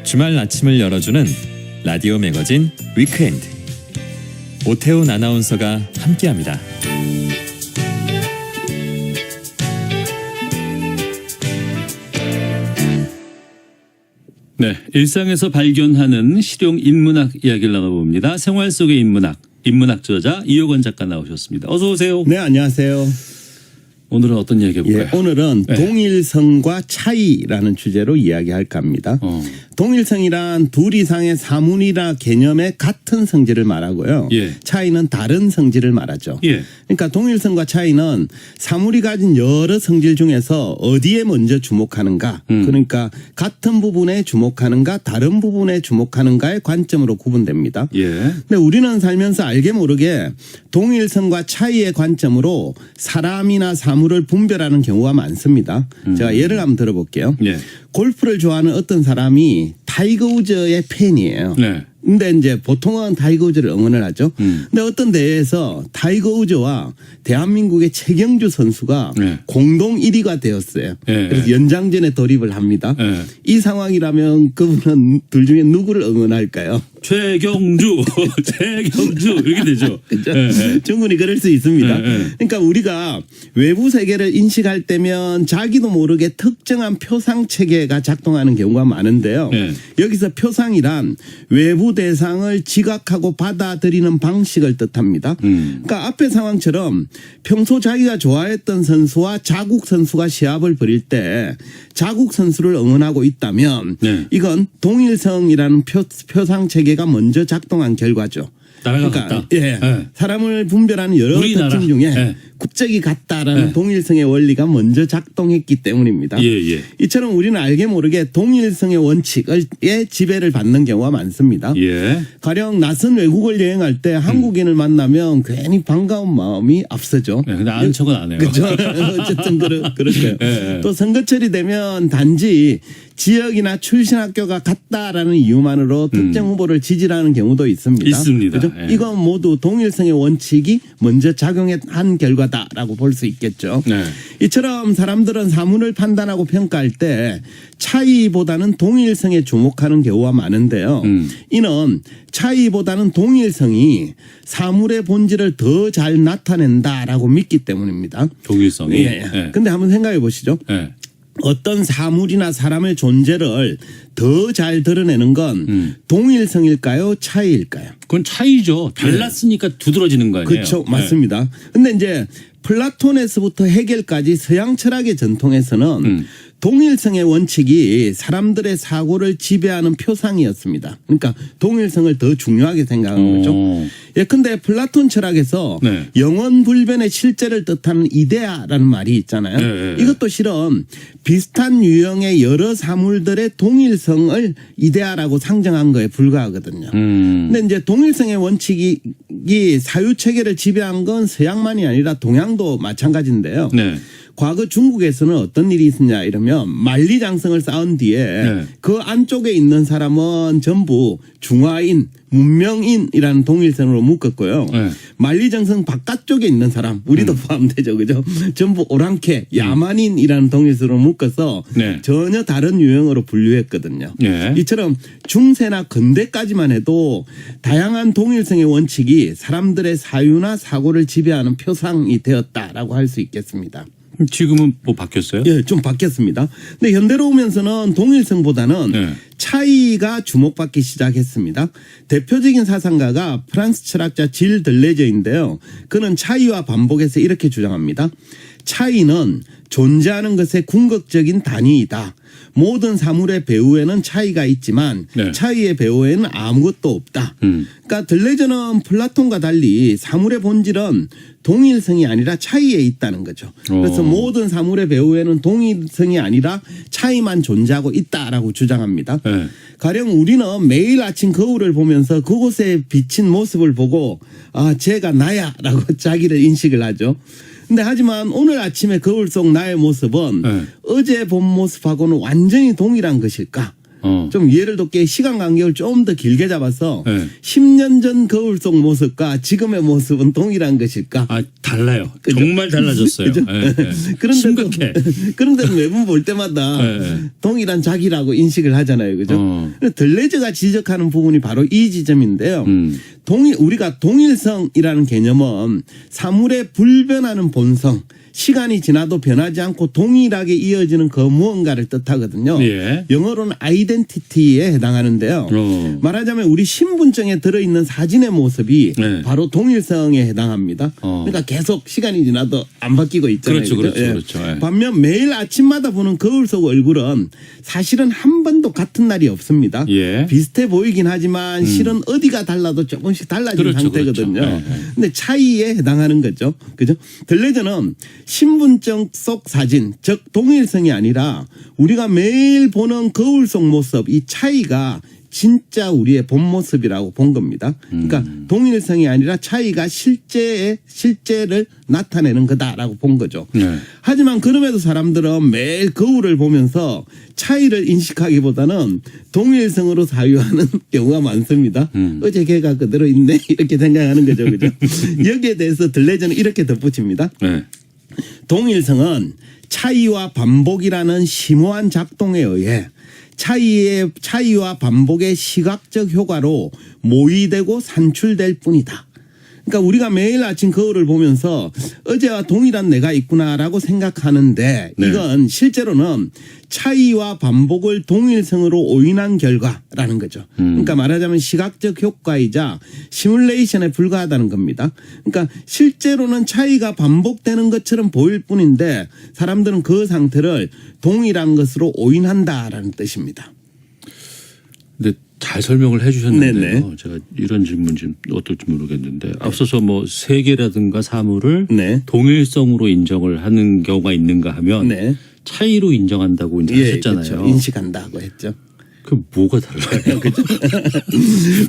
주말 아침을 열어주는 라디오 매거진 위크엔드. 오태훈 아나운서가 함께합니다. 네, 일상에서 발견하는 실용 인문학 이야기를 나눠봅니다. 생활 속의 인문학 저자 이효건 작가 나오셨습니다. 어서 오세요. 네, 안녕하세요. 오늘은 어떤 이야기 해볼까요? 예, 오늘은 네. 동일성과 차이라는 주제로 이야기할까 합니다. 동일성이란 둘 이상의 사물이나 개념의 같은 성질을 말하고요. 예. 차이는 다른 성질을 말하죠. 예. 그러니까 동일성과 차이는 사물이 가진 여러 성질 중에서 어디에 먼저 주목하는가, 그러니까 같은 부분에 주목하는가 다른 부분에 주목하는가의 관점으로 구분됩니다. 예. 근데 우리는 살면서 알게 모르게 동일성과 차이의 관점으로 사람이나 사물을 분별하는 경우가 많습니다. 제가 예를 한번 들어볼게요. 예. 골프를 좋아하는 어떤 사람이 타이거 우즈의 팬이에요. 네. 근데 이제 보통은 타이거 우즈를 응원을 하죠. 근데 어떤 대회에서 타이거 우즈와 대한민국의 최경주 선수가 네. 공동 1위가 되었어요. 네. 그래서 연장전에 돌입을 합니다. 네. 이 상황이라면 그분은 둘 중에 누구를 응원할까요? 최경주 이렇게 되죠. 그죠? 예, 예. 충분히 그럴 수 있습니다. 예, 예. 그러니까 우리가 외부 세계를 인식할 때면 자기도 모르게 특정한 표상 체계가 작동하는 경우가 많은데요. 예. 여기서 표상이란 외부 대상을 지각하고 받아들이는 방식을 뜻합니다. 그러니까 앞의 상황처럼 평소 자기가 좋아했던 선수와 자국 선수가 시합을 벌일 때 자국 선수를 응원하고 있다면 네. 이건 동일성이라는 표상 체계가 먼저 작동한 결과죠. 나라가 그러니까 같다. 예, 예. 사람을 분별하는 여러 우리나라. 특징 중에 예. 국적이 같다라는 예. 동일성의 원리가 먼저 작동했기 때문입니다. 예, 예. 이처럼 우리는 알게 모르게 동일성의 원칙의 지배를 받는 경우가 많습니다. 예. 가령 낯선 외국을 여행할 때 한국인을 만나면 괜히 반가운 마음이 앞서죠. 네, 근데 아는 척은 안 해요. 그렇죠. 어쨌든 그렇고요. 예. 또 선거철이 되면 단지 지역이나 출신 학교가 같다라는 이유만으로 특정 후보를 지지하는 경우도 있습니다. 있습니다. 그죠? 예. 이건 모두 동일성의 원칙이 먼저 작용한 결과다라고 볼 수 있겠죠. 네. 이처럼 사람들은 사물을 판단하고 평가할 때 차이보다는 동일성에 주목하는 경우가 많은데요. 이는 차이보다는 동일성이 사물의 본질을 더 잘 나타낸다라고 믿기 때문입니다. 동일성이. 예. 예. 근데 한번 생각해 보시죠. 예. 어떤 사물이나 사람의 존재를 더 잘 드러내는 건 동일성일까요? 차이일까요? 그건 차이죠. 달랐으니까 두드러지는 거 아니에요. 그렇죠. 맞습니다. 근데 이제 플라톤에서부터 해겔까지 서양 철학의 전통에서는 동일성의 원칙이 사람들의 사고를 지배하는 표상이었습니다. 그러니까 동일성을 더 중요하게 생각한 거죠. 예컨대 플라톤 철학에서 네. 영원 불변의 실제를 뜻하는 이데아라는 말이 있잖아요. 네. 이것도 실은 비슷한 유형의 여러 사물들의 동일성을 이데아라고 상정한 거에 불과하거든요. 근데 이제 동일성의 원칙이 사유 체계를 지배한 건 서양만이 아니라 동양도 마찬가지인데요. 네. 과거 중국에서는 어떤 일이 있었냐 이러면 만리장성을 쌓은 뒤에 네. 그 안쪽에 있는 사람은 전부 중화인, 문명인이라는 동일성으로 묶었고요. 네. 만리장성 바깥쪽에 있는 사람, 우리도 포함되죠, 그죠? 전부 오랑캐, 야만인이라는 동일성으로 묶어서 네. 전혀 다른 유형으로 분류했거든요. 네. 이처럼 중세나 근대까지만 해도 다양한 동일성의 원칙이 사람들의 사유나 사고를 지배하는 표상이 되었다라고 할 수 있겠습니다. 지금은 뭐 바뀌었어요? 예, 좀 바뀌었습니다. 근데 현대로 오면서는 동일성보다는 네. 차이가 주목받기 시작했습니다. 대표적인 사상가가 프랑스 철학자 질 들레저인데요. 그는 차이와 반복해서 이렇게 주장합니다. 차이는 존재하는 것의 궁극적인 단위이다. 모든 사물의 배후에는 차이가 있지만 네. 차이의 배후에는 아무것도 없다. 그러니까 들레저는 플라톤과 달리 사물의 본질은 동일성이 아니라 차이에 있다는 거죠. 그래서 모든 사물의 배후에는 동일성이 아니라 차이만 존재하고 있다라고 주장합니다. 네. 가령 우리는 매일 아침 거울을 보면서 그곳에 비친 모습을 보고 아, 쟤가 나야라고 자기를 인식을 하죠. 근데 하지만 오늘 아침에 거울 속 나의 모습은 네. 어제 본 모습하고는 완전히 동일한 것일까? 좀 예를 돋게 시간 간격을 좀 더 길게 잡아서 네. 10년 전 거울 속 모습과 지금의 모습은 동일한 것일까? 아, 달라요. 그죠? 정말 달라졌어요. 그죠? 예, 예. 그런데도 심각해. 그런데도 매번 볼 때마다 네. 동일한 자기라고 인식을 하잖아요, 그죠? 들레즈가 지적하는 부분이 바로 이 지점인데요. 우리가 동일성이라는 개념은 사물의 불변하는 본성, 시간이 지나도 변하지 않고 동일하게 이어지는 그 무언가를 뜻하거든요. 예. 영어로는 아이덴티티에 해당하는데요. 말하자면 우리 신분증에 들어있는 사진의 모습이 네. 바로 동일성에 해당합니다. 그러니까 계속 시간이 지나도 안 바뀌고 있잖아요. 그렇죠, 그죠? 그렇죠, 예. 그렇죠. 예. 반면 매일 아침마다 보는 거울 속 얼굴은 사실은 한 번도 같은 날이 없습니다. 예. 비슷해 보이긴 하지만 실은 어디가 달라도 조금씩 달라진 그렇죠, 상태거든요. 그렇죠. 예, 예. 근데 차이에 해당하는 거죠. 그죠? 들레저는 신분증 속 사진, 즉 동일성이 아니라 우리가 매일 보는 거울 속 모습, 이 차이가 진짜 우리의 본 모습이라고 본 겁니다. 그러니까 동일성이 아니라 차이가 실제를 나타내는 거다라고 본 거죠. 네. 하지만 그럼에도 사람들은 매일 거울을 보면서 차이를 인식하기보다는 동일성으로 사유하는 경우가 많습니다. 어제 걔가 그대로 있네 이렇게 생각하는 거죠. 그죠? 여기에 대해서 들레저는 이렇게 덧붙입니다. 네. 동일성은 차이와 반복이라는 심오한 작동에 의해 차이와 반복의 시각적 효과로 모의되고 산출될 뿐이다. 그러니까 우리가 매일 아침 거울을 보면서 어제와 동일한 내가 있구나라고 생각하는데 네. 이건 실제로는 차이와 반복을 동일성으로 오인한 결과라는 거죠. 그러니까 말하자면 시각적 효과이자 시뮬레이션에 불과하다는 겁니다. 그러니까 실제로는 차이가 반복되는 것처럼 보일 뿐인데 사람들은 그 상태를 동일한 것으로 오인한다라는 뜻입니다. 근데 잘 설명을 해 주셨는데요. 네네. 제가 이런 질문 좀 어떨지 모르겠는데 앞서서 뭐 세계라든가 사물을 네. 동일성으로 인정을 하는 경우가 있는가 하면 네. 차이로 인정한다고 이제 하셨잖아요. 그렇죠. 인식한다고 했죠. 그 뭐가 달라요?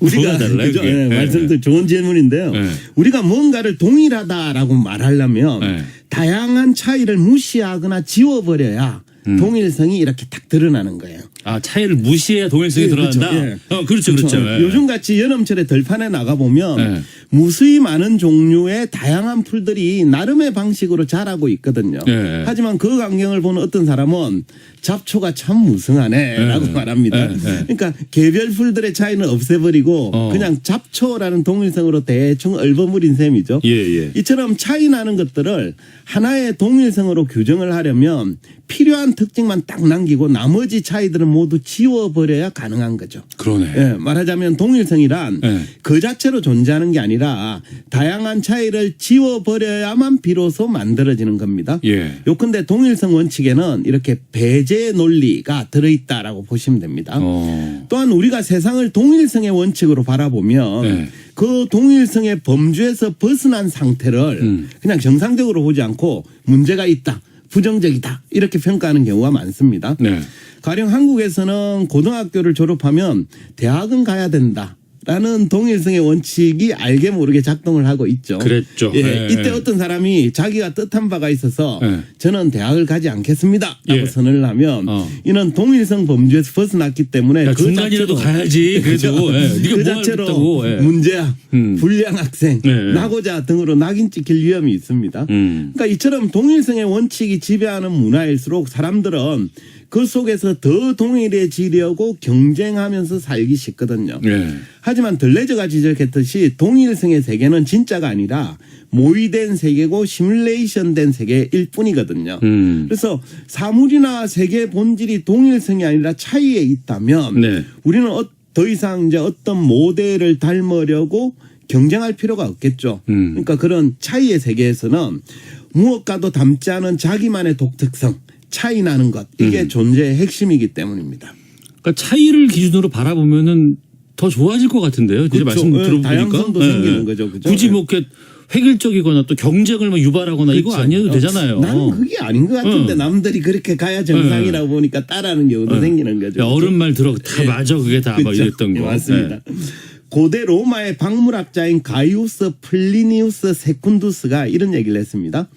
우리가 달라요, 그죠? 그게? 네, 말씀도 좋은 질문인데요. 네. 우리가 뭔가를 동일하다라고 말하려면 네. 다양한 차이를 무시하거나 지워버려야 동일성이 이렇게 딱 드러나는 거예요. 아, 차이를 무시해야 동일성이 예, 드러난다. 그렇죠. 예. 그렇죠, 그렇죠. 예. 요즘같이 여름철에 들판에 나가보면 네. 무수히 많은 종류의 다양한 풀들이 나름의 방식으로 자라고 있거든요. 네. 하지만 그 광경을 보는 어떤 사람은 잡초가 참 무성하네라고 네. 말합니다. 네. 그러니까 개별 풀들의 차이는 없애버리고 그냥 잡초라는 동일성으로 대충 얽어버린 셈이죠. 예, 예. 이처럼 차이 나는 것들을 하나의 동일성으로 규정을 하려면 필요한 특징만 딱 남기고 나머지 차이들은 모두 지워버려야 가능한 거죠. 그러네. 예, 말하자면 동일성이란 네. 그 자체로 존재하는 게 아니라 다양한 차이를 지워버려야만 비로소 만들어지는 겁니다. 예. 요컨대 동일성 원칙에는 이렇게 배제 논리가 들어있다라고 보시면 됩니다. 또한 우리가 세상을 동일성의 원칙으로 바라보면 네. 그 동일성의 범주에서 벗어난 상태를 그냥 정상적으로 보지 않고 문제가 있다. 부정적이다 이렇게 평가하는 경우가 많습니다. 네. 가령 한국에서는 고등학교를 졸업하면 대학은 가야 된다라는 동일성의 원칙이 알게 모르게 작동을 하고 있죠. 그랬죠. 예, 예, 이때 예. 어떤 사람이 자기가 뜻한 바가 있어서 예. 저는 대학을 가지 않겠습니다라고 예. 선언을 하면 이는 동일성 범주에서 벗어났기 때문에 야, 그 중간이라도 자체로- 가야지. 그래도 예. 네가 그 뭐 자체로 하겠다고. 예. 문제야, 불량 학생, 네. 낙오자 등으로 낙인 찍힐 위험이 있습니다. 그러니까 이처럼 동일성의 원칙이 지배하는 문화일수록 사람들은 그 속에서 더 동일해지려고 경쟁하면서 살기 쉽거든요. 예. 하지만 들레저가 지적했듯이 동일성의 세계는 진짜가 아니라 모의된 세계고 시뮬레이션된 세계일 뿐이거든요. 그래서 사물이나 세계의 본질이 동일성이 아니라 차이에 있다면 네. 우리는 더 이상 이제 어떤 모델을 닮으려고 경쟁할 필요가 없겠죠. 그러니까 그런 차이의 세계에서는 무엇과도 닮지 않은 자기만의 독특성, 차이 나는 것 이게 존재의 핵심이기 때문입니다. 그러니까 차이를 기준으로 바라보면은 더 좋아질 것 같은데요. 이제 그렇죠. 말씀 예, 들어보니까 다양성도 생기는 거죠. 그죠? 굳이 예. 뭐 이렇게 획일적이거나 또 경쟁을 막 유발하거나 이거 그렇죠. 아니어도 되잖아요. 나는 그게 아닌 것 같은데 남들이 그렇게 가야 정상이라고 보니까 따라하는 경우도 생기는 거죠. 야, 어른 말 들어 다 맞아 그게 다 막 그렇죠. 이랬던 예, 거. 맞습니다. 예. 고대 로마의 박물학자인 가이우스 플리니우스 세쿤두스가 이런 얘기를 했습니다.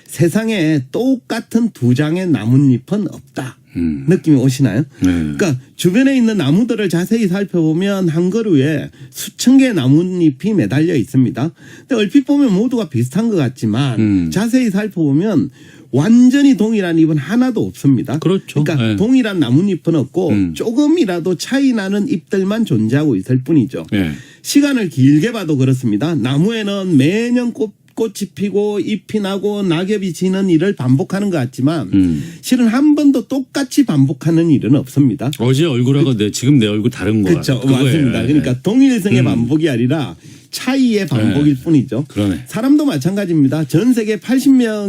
세상에 똑같은 두 장의 나뭇잎은 없다. 느낌이 오시나요? 그러니까 주변에 있는 나무들을 자세히 살펴보면 한 그루에 수천 개의 나뭇잎이 매달려 있습니다. 근데 얼핏 보면 모두가 비슷한 것 같지만 자세히 살펴보면 완전히 동일한 잎은 하나도 없습니다. 그렇죠. 그러니까 네. 동일한 나뭇잎은 없고 조금이라도 차이 나는 잎들만 존재하고 있을 뿐이죠. 네. 시간을 길게 봐도 그렇습니다. 나무에는 매년 꽃이 피고 잎이 나고 낙엽이 지는 일을 반복하는 것 같지만 실은 한 번도 똑같이 반복하는 일은 없습니다. 어제 얼굴하고 지금 내 얼굴 다른 거야. 그렇죠. 맞습니다. 그러니까 동일성의 반복이 아니라 차이의 반복일 뿐이죠. 그러네. 사람도 마찬가지입니다. 전 세계 80억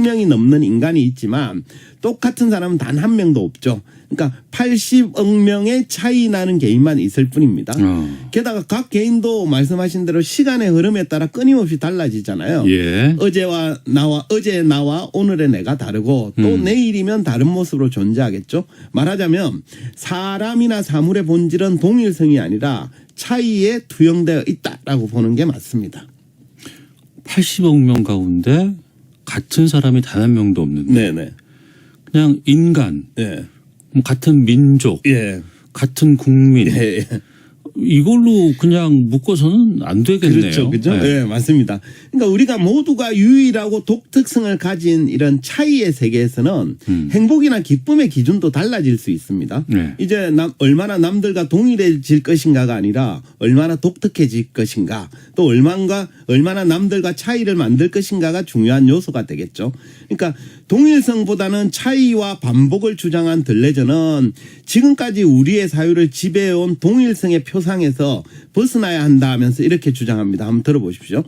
명이 넘는 인간이 있지만 똑같은 사람은 단 한 명도 없죠. 그러니까 80억 명의 차이 나는 개인만 있을 뿐입니다. 게다가 각 개인도 말씀하신 대로 시간의 흐름에 따라 끊임없이 달라지잖아요. 예. 어제 나와 오늘의 내가 다르고 또 내일이면 다른 모습으로 존재하겠죠. 말하자면 사람이나 사물의 본질은 동일성이 아니라 차이에 투영되어 있다라고 보는 게 맞습니다. 80억 명 가운데 같은 사람이 단 한 명도 없는데 네네. 그냥 인간, 예. 같은 민족, 예. 같은 국민 예. 예. 이걸로 그냥 묶어서는 안 되겠네요. 그렇죠. 그죠? 네. 네, 맞습니다. 그러니까 우리가 모두가 유일하고 독특성을 가진 이런 차이의 세계에서는 행복이나 기쁨의 기준도 달라질 수 있습니다. 네. 이제 얼마나 남들과 동일해질 것인가가 아니라 얼마나 독특해질 것인가 또 얼마나 남들과 차이를 만들 것인가가 중요한 요소가 되겠죠. 그러니까 동일성보다는 차이와 반복을 주장한 들레저는 지금까지 우리의 사유를 지배해온 동일성의 표상에서 벗어나야 한다 하면서 이렇게 주장합니다. 한번 들어보십시오.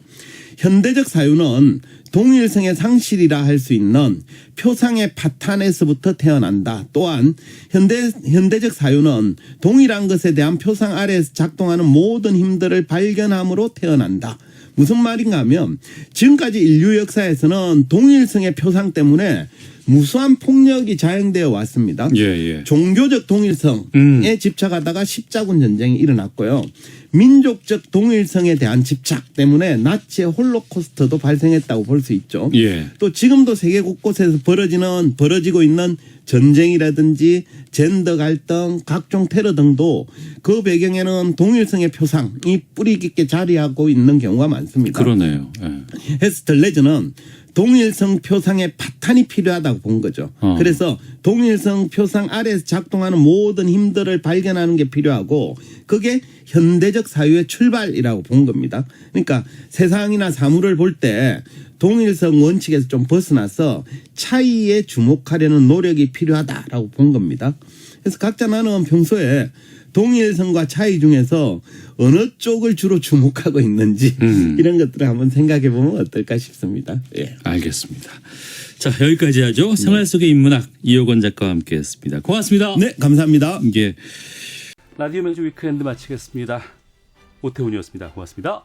현대적 사유는 동일성의 상실이라 할 수 있는 표상의 파탄에서부터 태어난다. 또한 현대적 사유는 동일한 것에 대한 표상 아래에서 작동하는 모든 힘들을 발견함으로 태어난다. 무슨 말인가 하면 지금까지 인류 역사에서는 동일성의 표상 때문에 무수한 폭력이 자행되어 왔습니다. 예. 종교적 동일성에 집착하다가 십자군 전쟁이 일어났고요. 민족적 동일성에 대한 집착 때문에 나치의 홀로코스트도 발생했다고 볼 수 있죠. 예. 또 지금도 세계 곳곳에서 벌어지고 있는 전쟁이라든지 젠더 갈등, 각종 테러 등도 그 배경에는 동일성의 표상이 뿌리 깊게 자리하고 있는 경우가 많습니다. 그러네요. 예. 헤스틀레즈는 동일성 표상의 파탄이 필요하다고 본 거죠. 그래서 동일성 표상 아래에서 작동하는 모든 힘들을 발견하는 게 필요하고 그게 현대적 사유의 출발이라고 본 겁니다. 그러니까 세상이나 사물을 볼 때 동일성 원칙에서 좀 벗어나서 차이에 주목하려는 노력이 필요하다라고 본 겁니다. 그래서 각자 나는 평소에 동일성과 차이 중에서 어느 쪽을 주로 주목하고 있는지 이런 것들을 한번 생각해 보면 어떨까 싶습니다. 예. 알겠습니다. 자, 여기까지 하죠. 생활 속의 인문학 이효건 작가와 함께했습니다. 고맙습니다. 네, 감사합니다. 이게 라디오 명주 위크엔드 마치겠습니다. 오태훈이었습니다. 고맙습니다.